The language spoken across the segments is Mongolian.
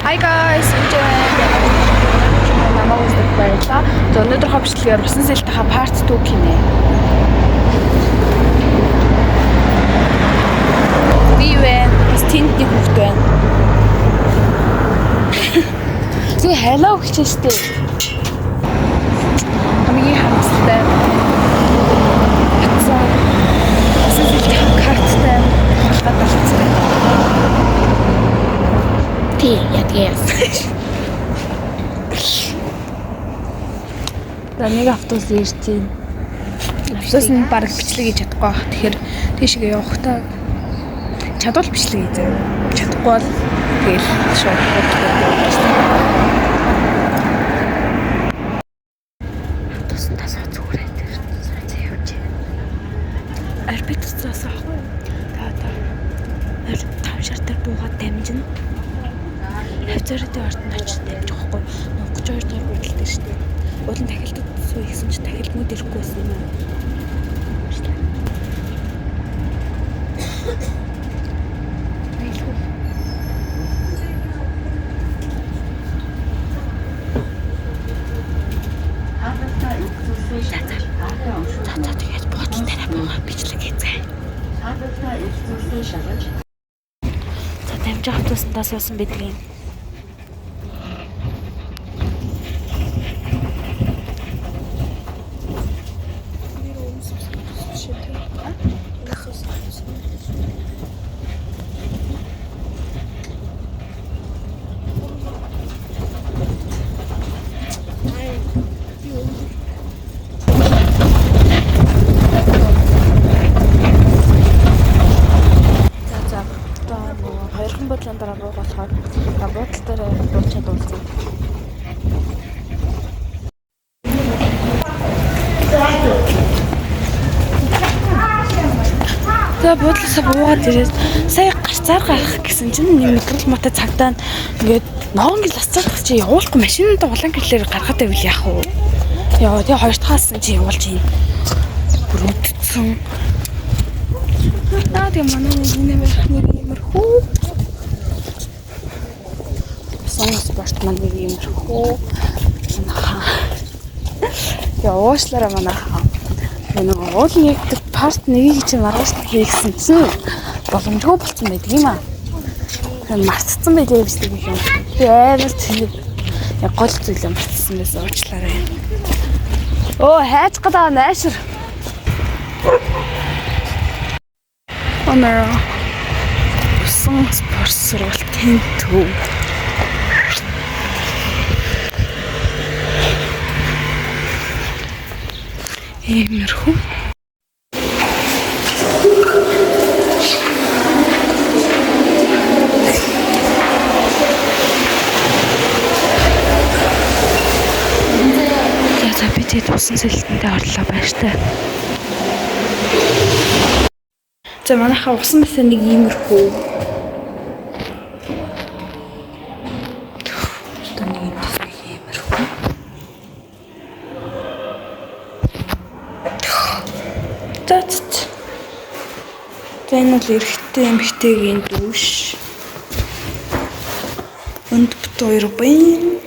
Hi guys, намайг үздэг баярлалаа. За өнөөдрийнхөө бичлэгээр усан сэлтийнхаа part 2 гинэ. Би вэ? Бас тэнд нэг хүүхэд байна. Зүг hello гэж штэ. Хамгийн хамстай. Усан сэлтийнхаа карттай болгоод болчихсон. Ядгээс. За нэг автобус ирж байна. Автобус нь баг бичлэг хийж чадахгүй байх. Тэгэхээр тийшээ явахдаа чадвал бичлэг хийж чадахгүй бол тэгэл шууд автобус нь тасаа зүгээр дээр сая явж байна. Арбитрцаас ахгүй. Та 5 шартаар буугаад дамжина. Хавцаартай ордонд очиж дамжих байхгүй. 32 дугаар хүртэл дээ шүү дээ. Уулын тахилдад суу ихсэн чи тахилмууд ирэхгүй байсан юм аа. За тэгээд бодол тарай буугаа бичлэг хийцгаая. За дамжих автобусандаа суусан бидгийн. Хоёрхан бодлын дараа буух болохоор буудал дээр бууж чадуулсан. За буудлаасаа буугаад ирээд сая гарцаар гарах гэсэн чинь нэг мэдрэл мотой цагдаа ингээд ногоон гэл асцаадах чи явуулахгүй машинанд улаан гэрлээр гаргаад байвал яах вэ? Яа тэгээ хоёр дахаас чи явуулж ийн. Бүр үдцэн. Наа тийм манай нэг иймэрхүү. Спорт маань нэг иймэрхүү. Яа уушлаараа манайхаа. Нэг уулын ягдаг парт нэгийг чи маргааш хийгсэн чинь боломжгүй болцсон байдаг юм аа. Мартцсан байлээ биш тийм юм. Би амар тэнэг гол зүйлээ мартсан байсан уучлаарай. Оо хайж гадаа наашир. Оноо. Усан спорт сургалтын төв. Иймэрхүү. За би тэгээд усан сэлтэндээ орлоо баяртай. За манайхаа усан бассейн нэг иймэрхүү. Энэ бол эрэгтэй эмэгтэйгийн дүүш. Өнд бит хоёр байна.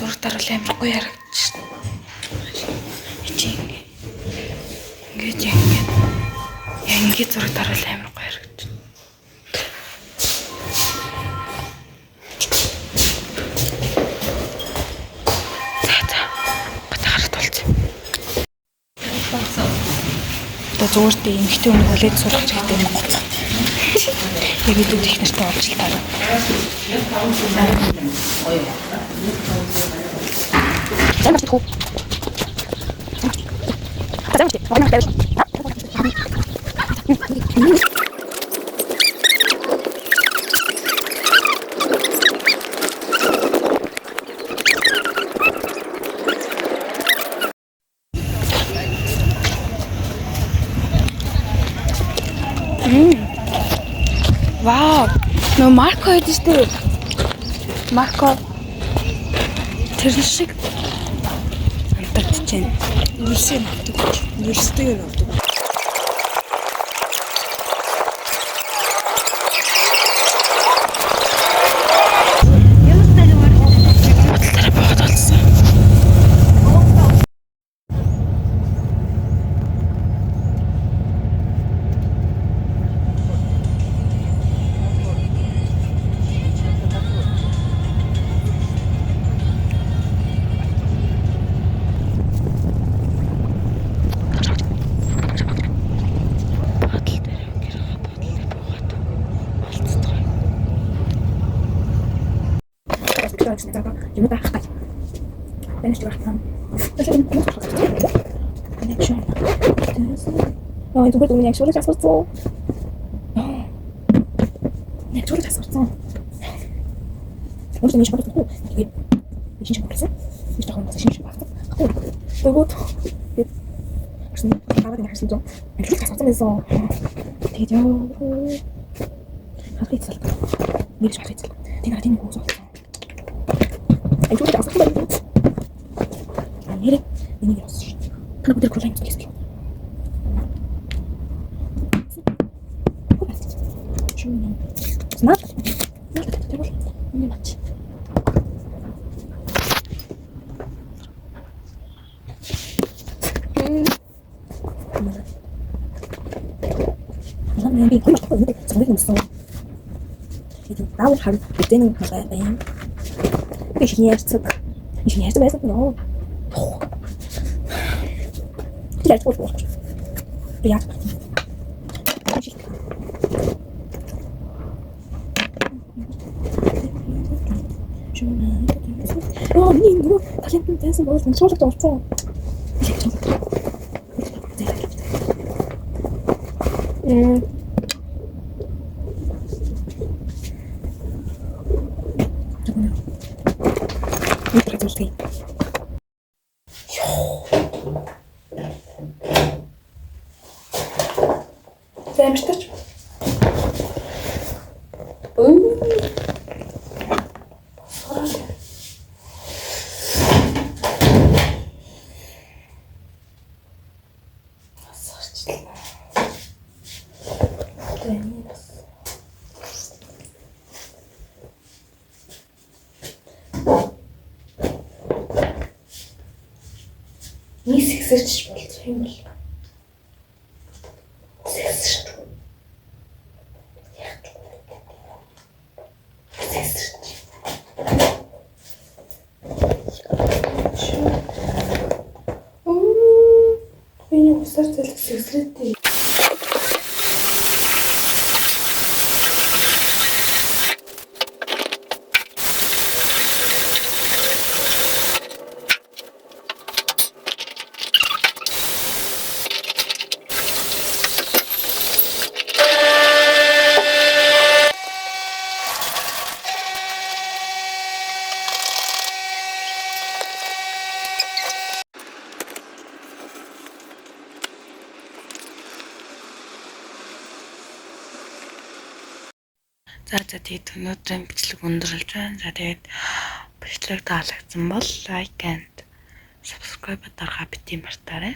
Зураг даруул амаргүй ярагдчих. Ингээд ингээд зураг даруул амаргүй ярагдчих. За. Батархад болцсон. Зүгээр дээ эмхтэй өмнө хүлээж сурах хэрэгтэй юм. Яг идүүд их нэртэй уулзалтаа. Замарч хөө. Вау. Нөө Марко гэдэг шүү дээ. Марко тэр шиг амтарч чинь. Нүрсээ авдаг. Нүрстэйгээр авдаг. Баталаараа бохот болсон. Юм таахтай. Энд ч байна. Тэгэхээр энэ connection. Аа энэ зүгээр яг шууд асуусан. Нэг шууд асуусан. Может, не шпарт. Тэгээд шинж болсон. Их жоохон шинж болсон. Тэгвэл Арсан аваад нэг харсан зов. Амжилт асуусан байсан. Тэгээд яа. Хатгийцэл. Нэг хатгийцэл. Тэгээд тийм хүмүүс болсон. Ай зүгээр асуусан байна. Нэрээ энийг яасан. Та бүгд коллайнс хийсэн. Знак. Не мать. Нам би хөөж тавьсан зүйл юмсан. Тэгээд баавал хар бүтээн хагаа байна. Би ярьцаг. Би ярьцаг байсан нөө. Тэр яг болох. Би яг. Oh, niño, alguien te hace más de solo todo. Замштач. Нэг сэгсэрч болчих юм бол. Сэгсэрч. Сэгсэрч. Энэ усаар зэлэх сэгсрэдтэй. За тэгээд өнөөдрийн бичлэг өндөрлж байна. За тэгээд бичлэг таалагдсан бол лайк and subscribe дарахаа бити мартаарай.